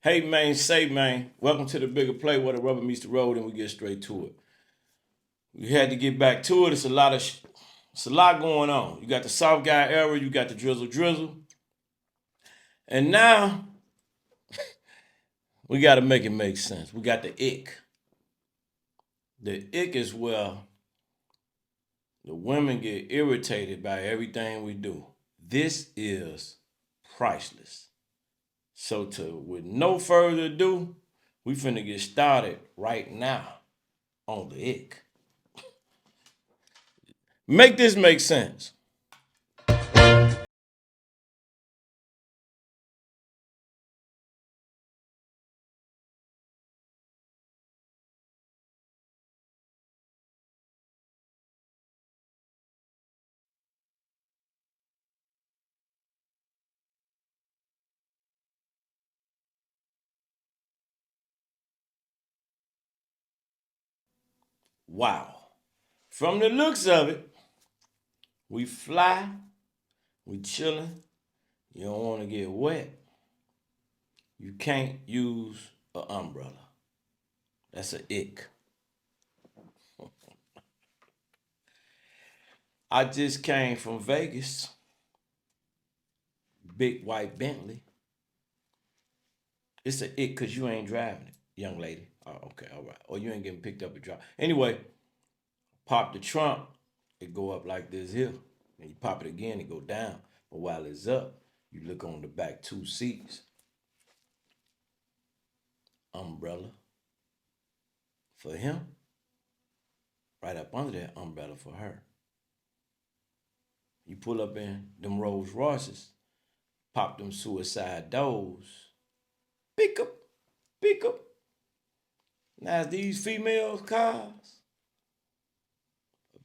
Hey man, say man, welcome to the bigger play where the rubber meets the road and we get straight to it. We had to get back to it. It's a lot going on. You got the soft guy era, you got the drizzle, and now we got to make it make sense. We got the ick. The ick is where the women get irritated by everything we do. This is priceless. So with no further ado, we finna get started right now on the ick. Make this make sense. Wow. From the looks of it, we fly, we chilling. You don't want to get wet. You can't use an umbrella. That's an ick. I just came from Vegas. Big white Bentley. It's an ick because you ain't driving it, young lady. Oh, okay, all right. Or you ain't getting picked up and dropped. Anyway, pop the trunk, it go up like this here. And you pop it again, it go down. But while it's up, you look on the back two seats. Umbrella for him. Right up under that umbrella for her. You pull up in them Rolls Royces, pop them suicide doors. Pick up, pick up. Now these females' cars,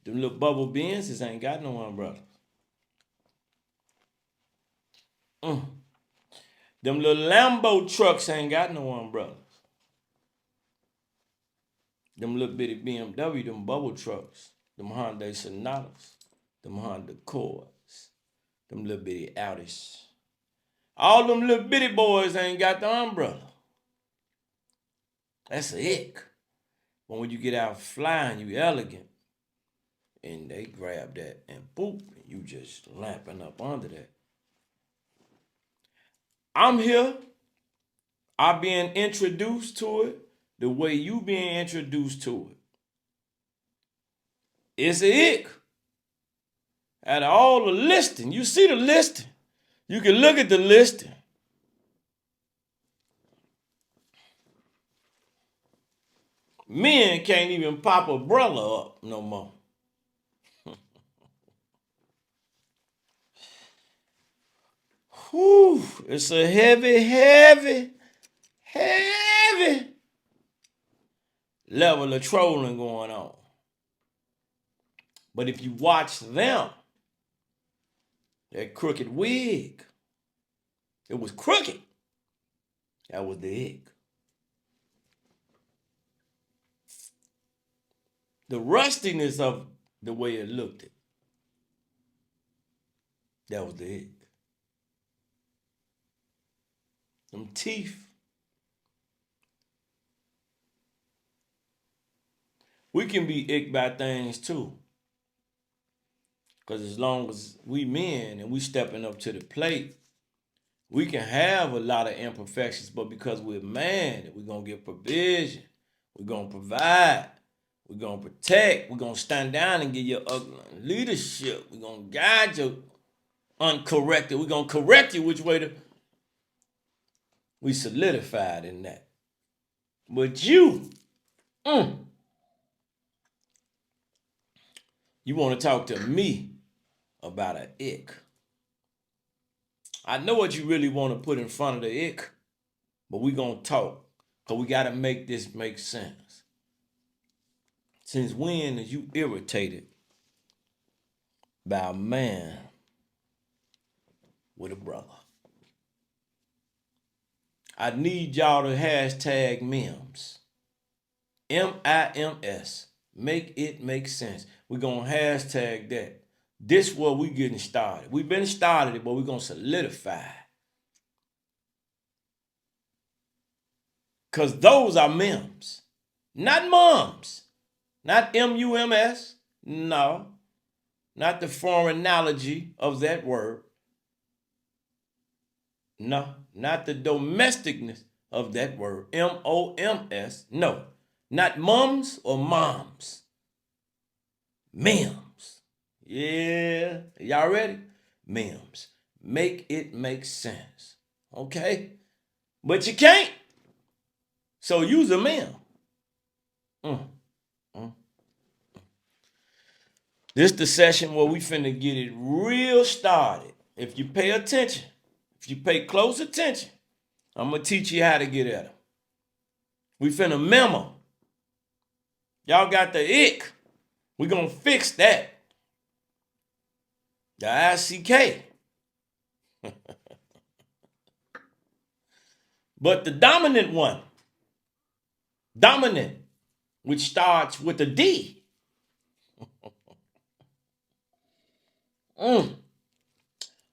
them little bubble Benzes ain't got no umbrellas. Them little Lambo trucks ain't got no umbrellas. Them little bitty BMW, them bubble trucks, them Hyundai Sonatas, them Honda Accords, them little bitty Audis. All them little bitty boys ain't got the umbrella. That's a ick. But when you get out flying, you elegant. And they grab that and boop, and you just lapping up under that. I'm here. I'm being introduced to it the way you being introduced to it. It's a ick. Out of all the listing, you see the listing. You can look at the listing. Men can't even pop a umbrella up no more. Whew, it's a heavy level of trolling going on. But if you watch them, that crooked wig, it was crooked. That was the ick. The rustiness of the way it looked, that was the ick. Them teeth. We can be icked by things too. Because as long as we men and we stepping up to the plate, we can have a lot of imperfections, but because we're man, we're going to give provision. We're going to provide. We're going to protect. We're going to stand down and give you leadership. We're going to guide you uncorrected. We're going to correct you which way to. We solidified in that. But you want to talk to me about an ick. I know what you really want to put in front of the ick, but we going to talk because we got to make this make sense. Since when are you irritated by a man with a brother? I need y'all to hashtag MIMS. MIMS. Make it make sense. We're going to hashtag that. This is where we getting started. We've been started, but we're going to solidify. Because those are MIMS, not mums, not MUMS. No, not the foreign analogy of that word. No, not the domesticness of that word. MOMS. No, not mums or moms. MIMS. Yeah, y'all ready? MIMS. Make it make sense. Okay? But you can't. So use a MIM. Mm. This the session where we finna get it real started. If you pay attention, if you pay close attention, I'm gonna teach you how to get at them. We finna memo. Y'all got the ick. We gonna fix that. The ICK. But the dominant one, dominant, which starts with a D.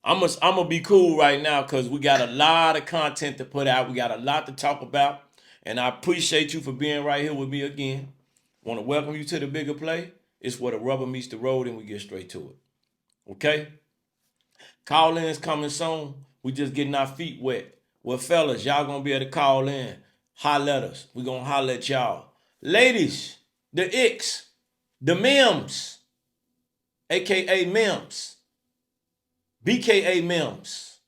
I'm gonna be cool right now because we got a lot of content to put out. We got a lot to talk about. And I appreciate you for being right here with me again. Want to welcome you to the bigger play. It's where the rubber meets the road and we get straight to it. Okay? Call-ins coming soon. We just getting our feet wet. Well, fellas, y'all gonna be able to call in. Holler at us. We gonna holler at y'all. Ladies, the icks, the MIMS, aka MIMS, BKA MIMS,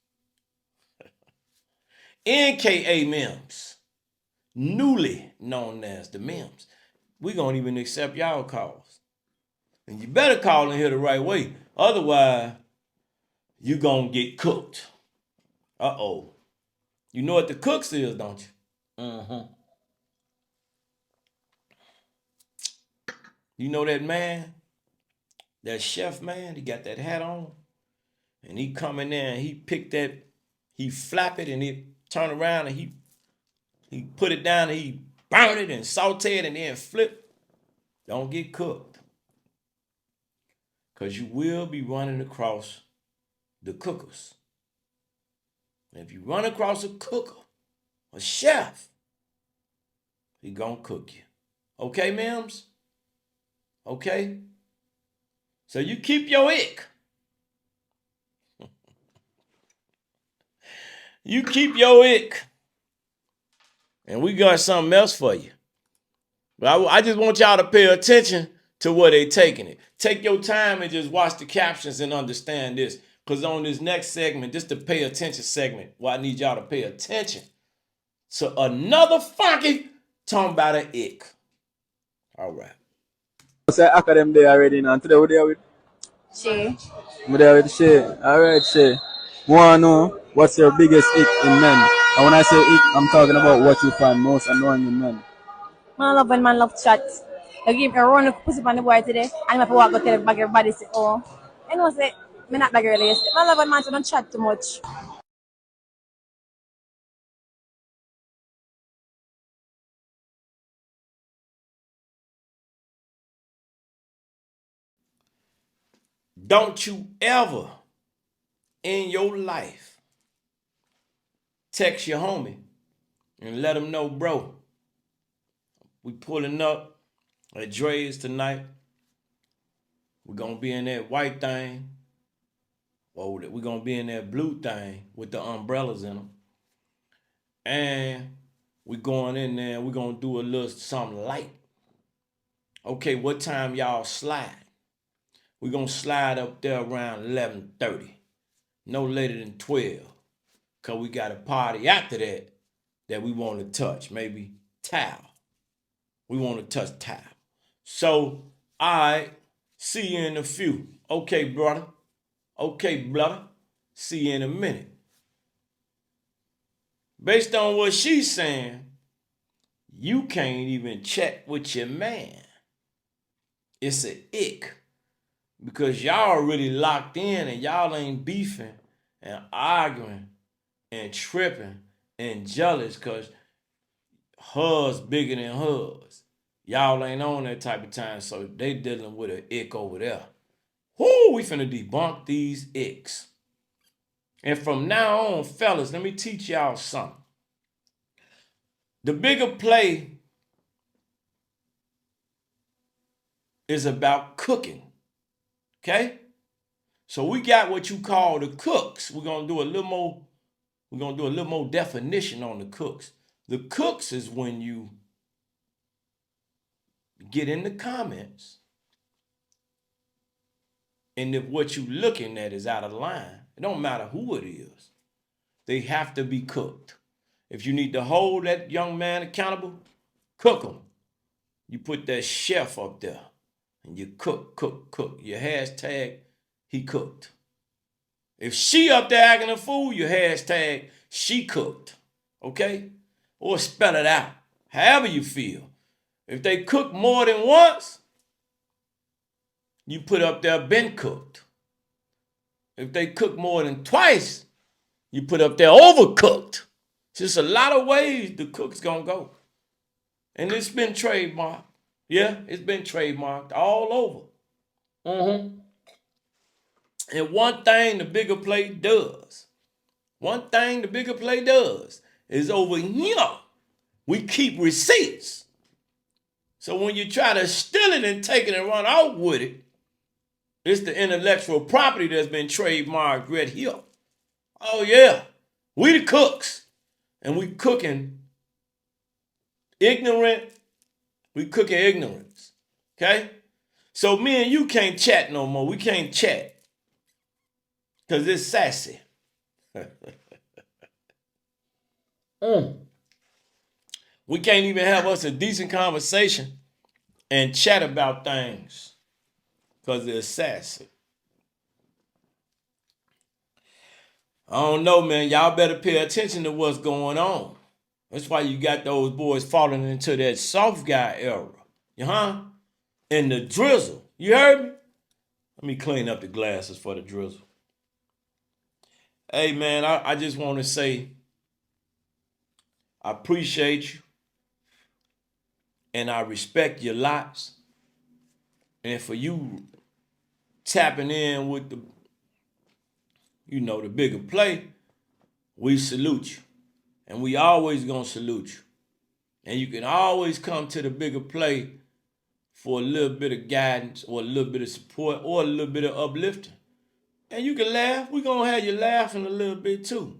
NKA MIMS, newly known as the MIMS. We gonna even accept y'all calls. And you better call in here the right way. Otherwise, you gonna get cooked. Uh-oh. You know what the cooks is, don't you? You know that man, that chef man, he got that hat on, and he come in there and he pick that, he flap it and he turn around and he put it down and he burn it and saute it and then flip. Don't get cooked. Because you will be running across the cookers. And if you run across a cooker, a chef, he gonna cook you. Okay, MIMS? Okay? So you keep your ick. You keep your ick. And we got something else for you. But I just want y'all to pay attention to where they taking it. Take your time and just watch the captions and understand this. Because on this next segment, this the pay attention segment, where I need y'all to pay attention to another funky talking about an ick. All right. Say academic day already now. Today we're there with Shay. we're there with Shay. Alright, Shay. Wanna know what's your biggest ick in men? And when I say ick, I'm talking about what you find most annoying in men. Man love when man love chat. I give a run of pussy on the boy today, and if I walk go tell everybody say, oh, I know say me not bag really. Man love when man don't chat too much. Don't you ever in your life text your homie and let him know, bro, we pulling up at Dre's tonight. We're going to be in that white thing. Or we're going to be in that blue thing with the umbrellas in them. And we're going in there and we're going to do a little something light. Okay, what time y'all slide? We're going to slide up there around 11:30. No later than 12. Because we got a party after that we want to touch. Maybe towel. We want to touch towel. So, all right, see you in a few. Okay, brother. Okay, brother. See you in a minute. Based on what she's saying, you can't even check with your man. It's an ick. Because y'all really locked in and y'all ain't beefing and arguing and tripping and jealous because hers bigger than hers. Y'all ain't on that type of time, so they dealing with an ick over there. Whoo, we finna debunk these icks. And from now on, fellas, let me teach y'all something. The bigger play is about cooking. Okay? So we got what you call the cooks. We're gonna do a little more definition on the cooks. The cooks is when you get in the comments, and if what you're looking at is out of line, it don't matter who it is, they have to be cooked. If you need to hold that young man accountable, cook him. You put that chef up there and you cook. Your hashtag, he cooked. If she up there acting a fool, your hashtag, she cooked. Okay? Or spell it out, however you feel. If they cook more than once, you put up there, been cooked. If they cook more than twice, you put up there, overcooked. Just a lot of ways the cook's gonna go. And it's been trademarked. Yeah, it's been trademarked all over. And one thing the bigger play does is over here, we keep receipts. So when you try to steal it and take it and run out with it, it's the intellectual property that's been trademarked right here. Oh yeah, we the cooks. And we cooking ignorant. We cooking ignorance. Okay? So me and you can't chat no more. We can't chat. Because it's sassy. We can't even have us a decent conversation and chat about things. Because it's sassy. I don't know, man. Y'all better pay attention to what's going on. That's why you got those boys falling into that soft guy era. And the drizzle. You heard me? Let me clean up the glasses for the drizzle. Hey, man, I just want to say I appreciate you. And I respect your lots. And for you tapping in with the bigger play, we salute you. And we always gonna salute you. And you can always come to the bigger play for a little bit of guidance or a little bit of support or a little bit of uplifting. And you can laugh. We're gonna have you laughing a little bit too.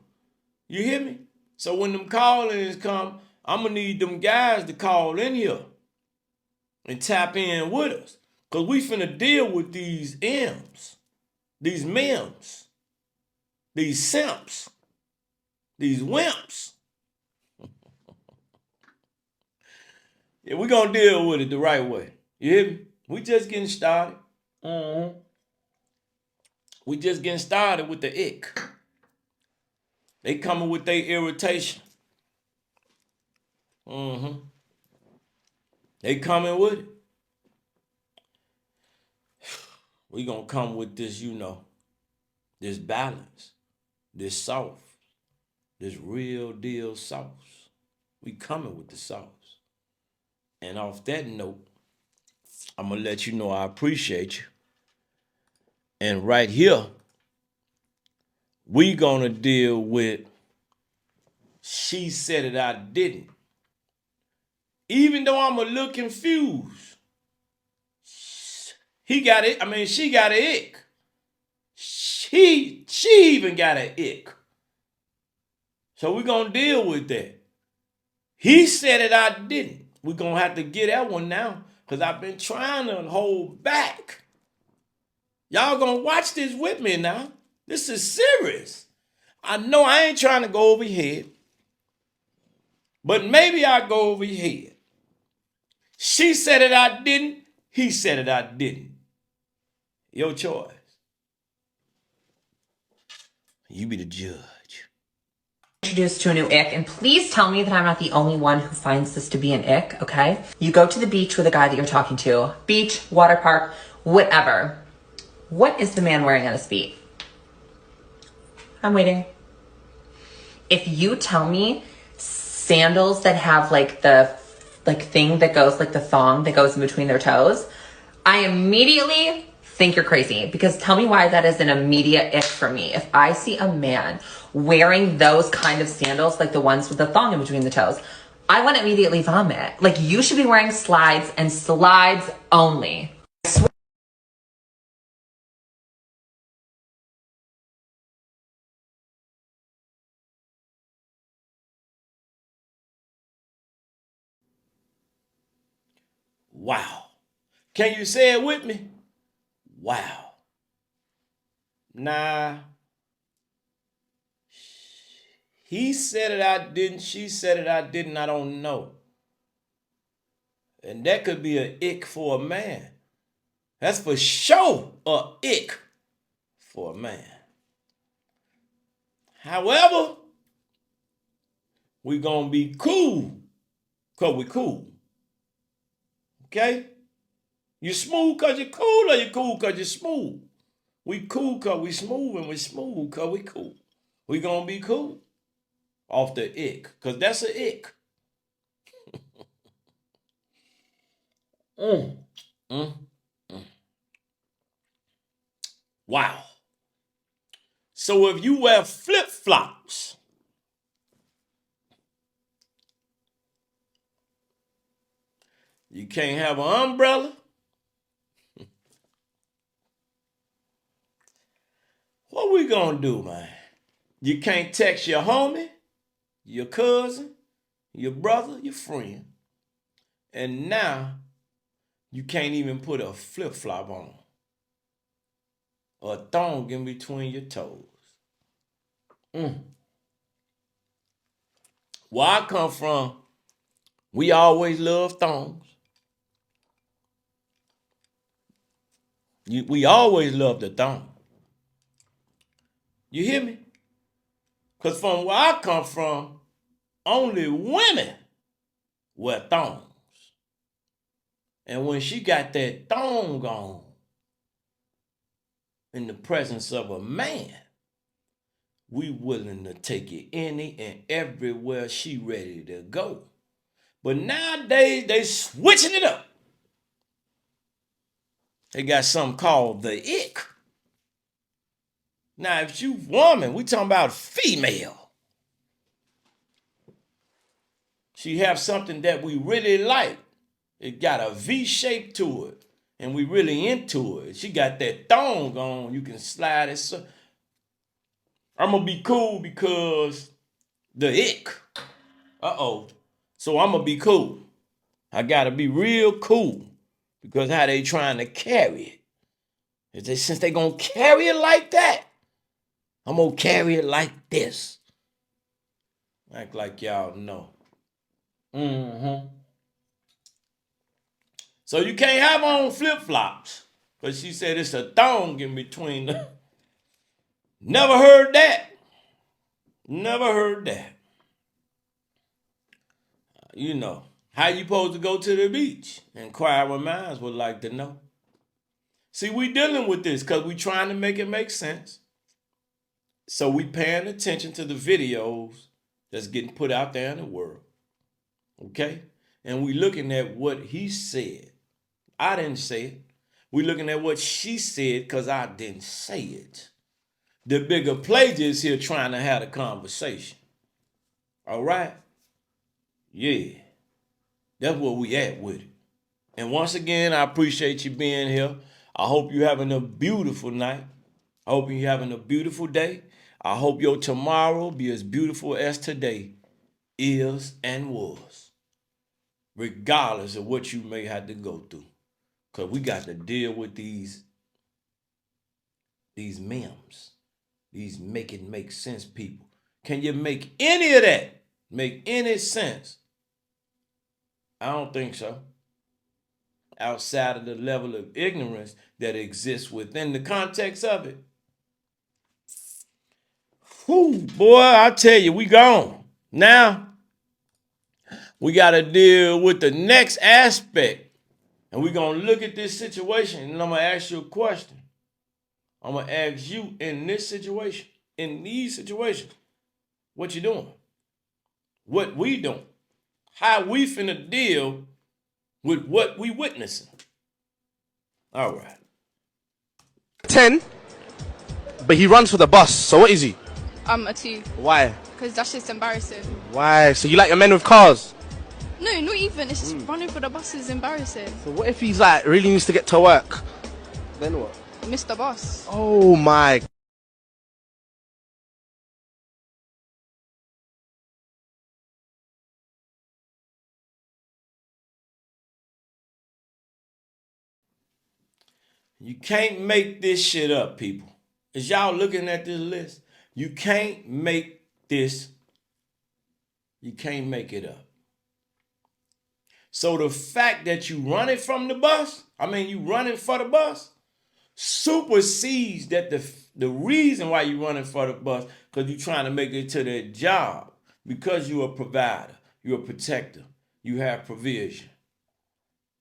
You hear me? So when them call-ins come, I'm gonna need them guys to call in here and tap in with us. Because we finna deal with these M's, these MIMS, these simps, these wimps. Yeah, we're going to deal with it the right way. You hear me? We just getting started. We just getting started with the ick. They coming with their irritation. They coming with it. We going to come with this, this balance, this sauce, this real deal sauce. We coming with the sauce. And off that note, I'm going to let you know I appreciate you. And right here, we going to deal with she said it, I didn't. Even though I'm a little confused, she got an ick. She even got an ick. So we're going to deal with that. He said it, I didn't. We're going to have to get that one now because I've been trying to hold back. Y'all going to watch this with me now. This is serious. I know I ain't trying to go over your head, but maybe I go over your head. She said it, I didn't. He said it, I didn't. Your choice. You be the judge. Introduced to a new ick, and please tell me that I'm not the only one who finds this to be an ick, okay? You go to the beach with a guy that you're talking to. Beach, water park, whatever. What is the man wearing on his feet? I'm waiting. If you tell me sandals that have the thing that goes, the thong that goes in between their toes, I immediately think you're crazy, because tell me why that is an immediate ick for me. If I see a man wearing those kind of sandals, like the ones with the thong in between the toes, I want to immediately vomit. Like, you should be wearing slides and slides only. Wow. Can you say it with me? Wow. Nah. He said it, I didn't. She said it, I didn't. I don't know. And that could be an ick for a man. That's for sure a ick for a man. However, we gonna be cool because we cool. Okay? You smooth because you're cool, or you cool because you're smooth? We cool because we smooth, and we smooth because we cool. We gonna be cool off the ick, because that's an ick. Mm. Wow. So if you wear flip-flops, you can't have an umbrella. What we gonna do, man? You can't text your homie, your cousin, your brother, your friend. And now you can't even put a flip-flop on. Or a thong in between your toes. Where I come from, we always love thongs. We always love the thong. You hear me? Because from where I come from, only women wear thongs. And when she got that thong on in the presence of a man, we willing to take it any and everywhere she ready to go. But nowadays, they switching it up. They got something called the ick. Now, if you woman, we talking about female. She have something that we really like. It got a V shape to it, and we really into it. She got that thong on. You can slide it. So I'm gonna be cool because the ick. So I'm gonna be cool. I gotta be real cool because how they trying to carry it. Since they gonna carry it like that, I'm gonna carry it like this. Act like y'all know. So you can't have on flip-flops. But she said it's a thong in between the. Never heard that. Never heard that. You know, how you supposed to go to the beach? Inquiring minds would like to know. See, we dealing with this because we trying to make it make sense. So we paying attention to the videos that's getting put out there in the world. Okay? And we looking at what he said. I didn't say it. We looking at what she said because I didn't say it. The bigger player is here trying to have a conversation. All right? Yeah. That's where we at with it. And once again, I appreciate you being here. I hope you're having a beautiful night. I hope you're having a beautiful day. I hope your tomorrow be as beautiful as today is and was. Regardless of what you may have to go through. Because we got to deal with these MIMS. These make it make sense people. Can you make any of that make any sense? I don't think so. Outside of the level of ignorance that exists within the context of it. Whew, boy, I tell you, we gone. Now, we got to deal with the next aspect. And we're going to look at this situation, and I'm going to ask you a question. I'm going to ask you in this situation, in these situations, what you doing? What we doing? How we finna deal with what we witnessing? All right. 10, but he runs for the bus. So what is he? A 2. Why? Because that's just embarrassing. Why? So you like your men with cars? No, not even. It's just running for the bus is embarrassing. So what if he's like really needs to get to work? Then what? Mr. Boss. Oh my. You can't make this shit up, people. As y'all looking at this list, you can't make this, you can't make it up. So the fact that you running from the bus, you running for the bus, supersedes that the reason why you running for the bus, because you're trying to make it to that job, because you're a provider, you're a protector, you have provision.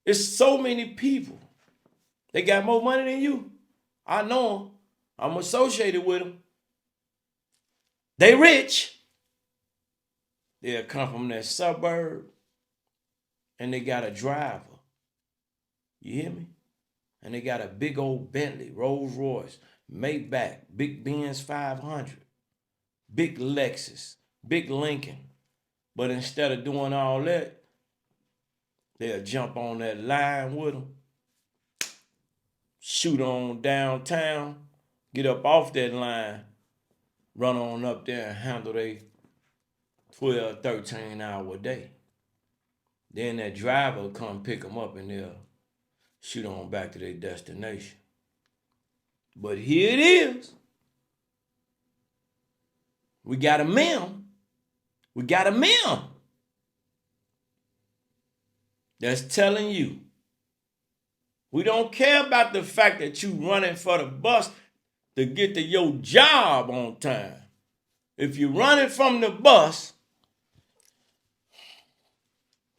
It's so many people. They got more money than you. I know them. I'm associated with them. They rich. They'll come from that suburb and they got a driver. You hear me? And they got a big old Bentley, Rolls Royce, Maybach, big Benz 500, big Lexus, big Lincoln. But instead of doing all that, they'll jump on that line with them, shoot on downtown, get up off that line, run on up there and handle their 12, 13-hour day. Then that driver will come pick them up and they'll shoot on back to their destination. But here it is. We got a MIM. We got a MIM that's telling you we don't care about the fact that you running for the bus to get to your job on time. If you're running from the bus,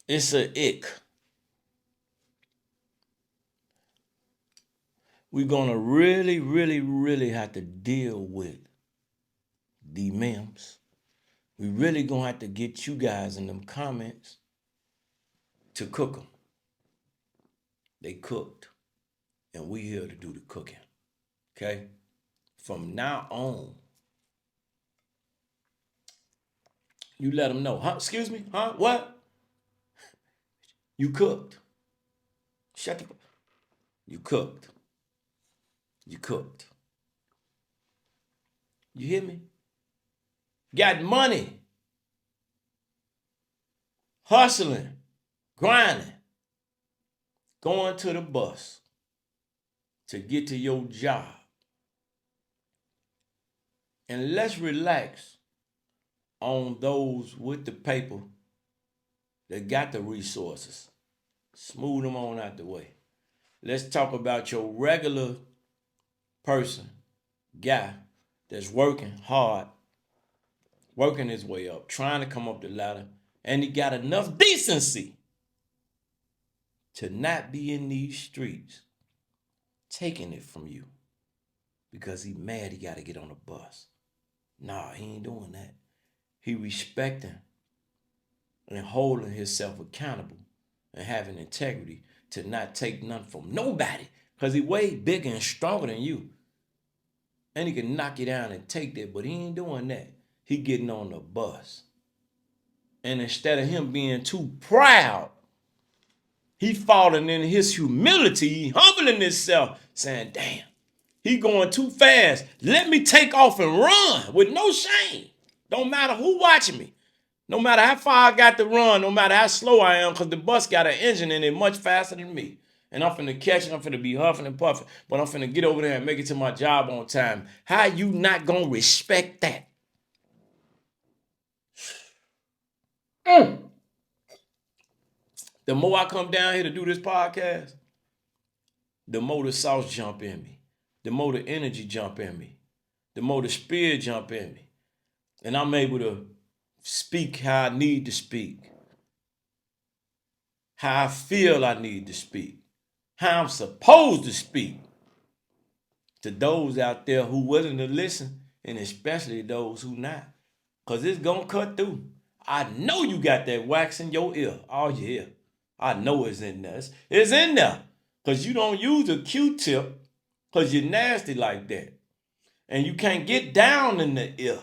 it's an ick. We're gonna really, really, really have to deal with the MIMS. We really gonna have to get you guys in them comments to cook them. They cooked, and we here to do the cooking. Okay? From now on, you let them know. Huh? Excuse me? Huh? What? You cooked. Shut the. You cooked. You cooked. You hear me? Got money. Hustling. Grinding. Going to the bus to get to your job. And let's relax on those with the paper that got the resources. Smooth them on out the way. Let's talk about your regular person, guy that's working hard, working his way up, trying to come up the ladder, and he got enough decency to not be in these streets taking it from you because he mad he got to get on a bus. Nah, he ain't doing that. He respecting and holding himself accountable and having integrity to not take nothing from nobody because he way bigger and stronger than you. And he can knock you down and take that, but he ain't doing that. He getting on the bus. And instead of him being too proud, he falling in his humility, he humbling himself, saying, damn, he going too fast. Let me take off and run with no shame. Don't matter who watching me. No matter how far I got to run, no matter how slow I am, because the bus got an engine in it much faster than me. And I'm finna catch it, I'm finna be huffing and puffing, but I'm finna get over there and make it to my job on time. How you not gonna respect that? The more I come down here to do this podcast, the more the sauce jump in me. The more the energy jump in me. The more the spirit jump in me. And I'm able to speak how I need to speak. How I feel I need to speak. How I'm supposed to speak. To those out there who willing to listen, and especially those who not. Because it's going to cut through. I know you got that wax in your ear. All your ear. I know it's in there. It's in there. Because you don't use a Q-tip because you're nasty like that. And you can't get down in the ear.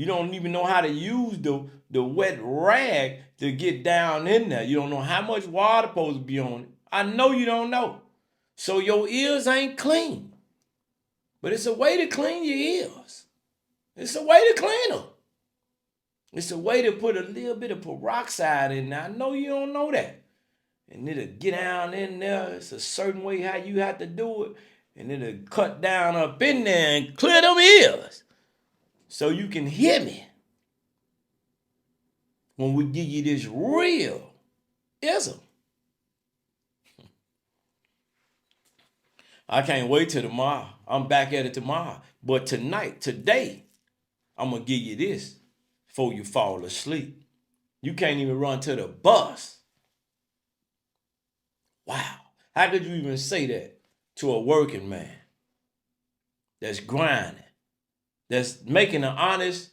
You don't even know how to use the wet rag to get down in there. You don't know how much water supposed to be on it. I know you don't know. So your ears ain't clean. But it's a way to clean your ears. It's a way to clean them. It's a way to put a little bit of peroxide in there. I know you don't know that. And it'll get down in there. It's a certain way how you have to do it. And it'll cut down up in there and clear them ears. So you can hear me when we give you this real ism. I can't wait till tomorrow. I'm back at it tomorrow. But tonight, today, I'm going to give you this before you fall asleep. You can't even run to the bus. Wow. How could you even say that to a working man that's grinding, that's making an honest,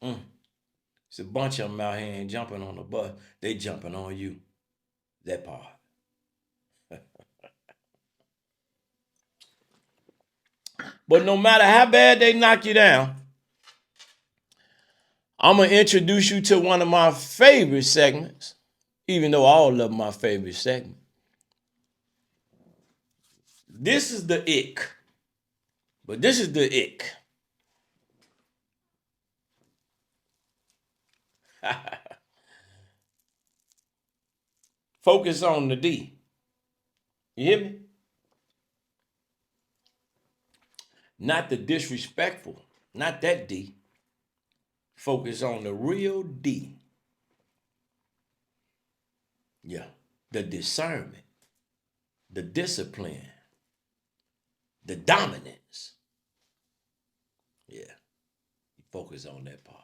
it's a bunch of them out here ain't jumping on the bus. They jumping on you. That part. But no matter how bad they knock you down, I'm going to introduce you to one of my favorite segments, even though all of them my favorite segment. This is the ick. But this is the ick. Focus on the D. You hear me? Not the disrespectful. Not that D. Focus on the real D. Yeah. The discernment. The discipline. The dominance. Yeah. You focus on that part.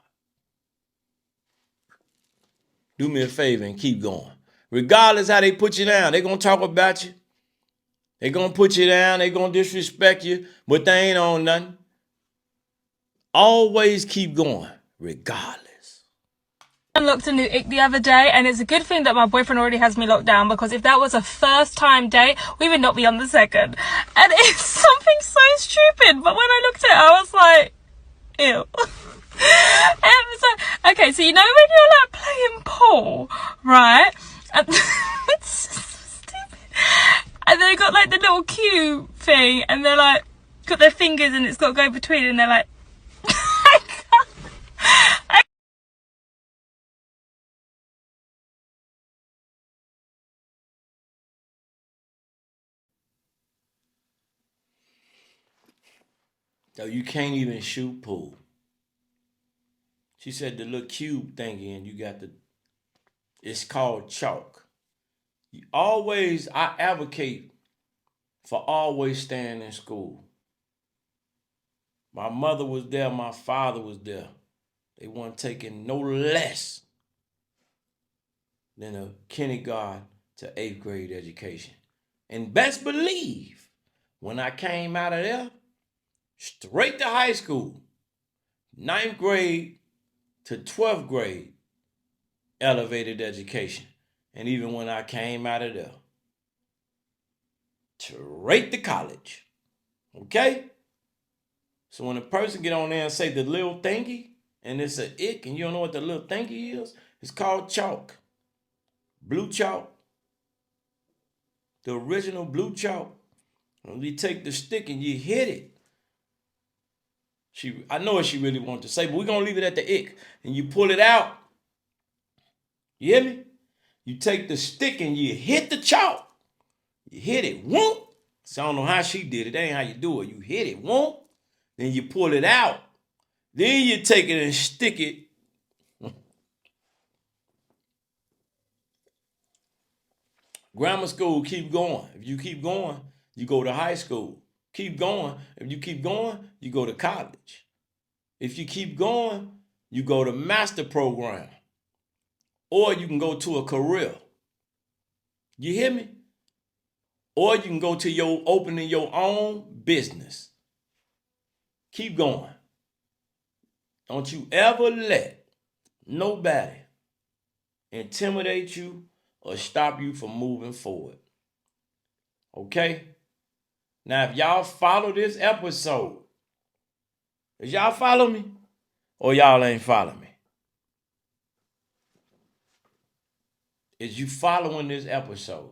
Do me a favor and keep going. Regardless how they put you down, they're going to talk about you. They're going to put you down. They're going to disrespect you, but they ain't on nothing. Always keep going, regardless. I unlocked a new ick the other day, and it's a good thing that my boyfriend already has me locked down, because if that was a first time date, we would not be on the second. And it's something so stupid, but when I looked at it, I was like, ew. It was like, okay, so you know when you're like playing pool, right? And it's so stupid. And they got like the little cue thing, and they're like, got their fingers and it's got to go between, and they're like, So you can't even shoot pool. She said the little cube thingy, and you got it's called chalk. I advocate for always staying in school. My mother was there, my father was there. They weren't taking no less than a kindergarten to 8th grade education. And best believe, when I came out of there, straight to high school, 9th grade to 12th grade, elevated education. And even when I came out of there, straight to college. Okay? So when a person get on there and say the little thingy, and it's an ick, and you don't know what the little thingy is, it's called chalk. Blue chalk. The original blue chalk. When you take the stick and you hit it, I know what she really wanted to say, but we're going to leave it at the ick. And you pull it out. You hear me? You take the stick and you hit the chalk. You hit it, whoop. So I don't know how she did it. That ain't how you do it. You hit it, whoop. Then you pull it out. Then you take it and stick it. Grammar school, keep going. If you keep going, you go to high school. Keep going. If you keep going, you go to college. If you keep going, you go to master program. Or you can go to a career. You hear me? Or you can go to opening your own business. Keep going. Don't you ever let nobody intimidate you or stop you from moving forward. Okay? Now, if y'all follow this episode, if y'all follow me, Or y'all ain't following me? Is you following this episode?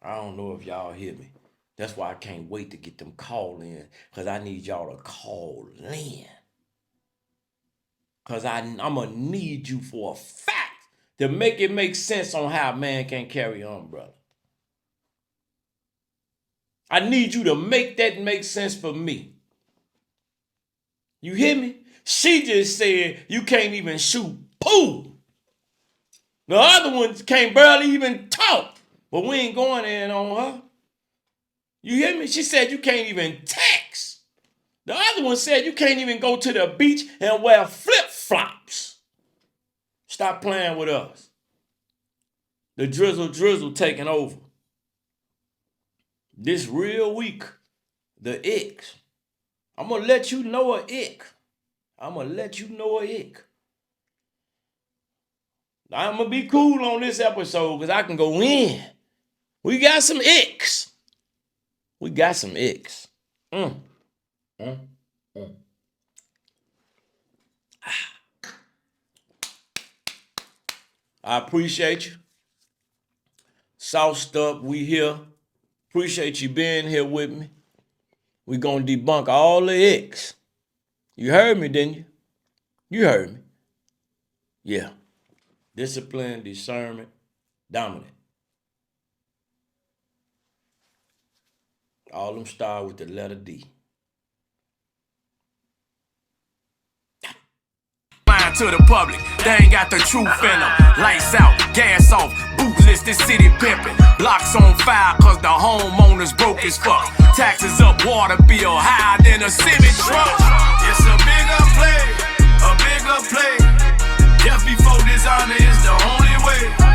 I don't know if y'all hear me. That's why I can't wait to get them call in, because I need y'all to call in. Because I'm going to need you for a fact to make it make sense on how a man can carry on, brother. I need you to make that make sense for me. You hear me? She just said you can't even shoot pool. The other ones can't barely even talk. But we ain't going in on her. You hear me? She said you can't even text. The other one said you can't even go to the beach and wear flip-flops. Stop playing with us. The drizzle taking over. This real week, the icks. I'm going to let you know a ick. I'm going to let you know a ick. I'm going to be cool on this episode because I can go in. We got some icks. We got some icks. I appreciate you. Sauced up, we here. Appreciate you being here with me. We gonna debunk all the icks. You heard me, didn't you? You heard me. Yeah. Discipline, discernment, dominant. All them start with the letter D. To the public, they ain't got the truth in them. Lights out, gas off, bootless, this city pimping. Blocks on fire cause the homeowners broke as fuck. Taxes up, water bill higher than a semi truck. It's a bigger play, a bigger play. Death before dishonor is the only way.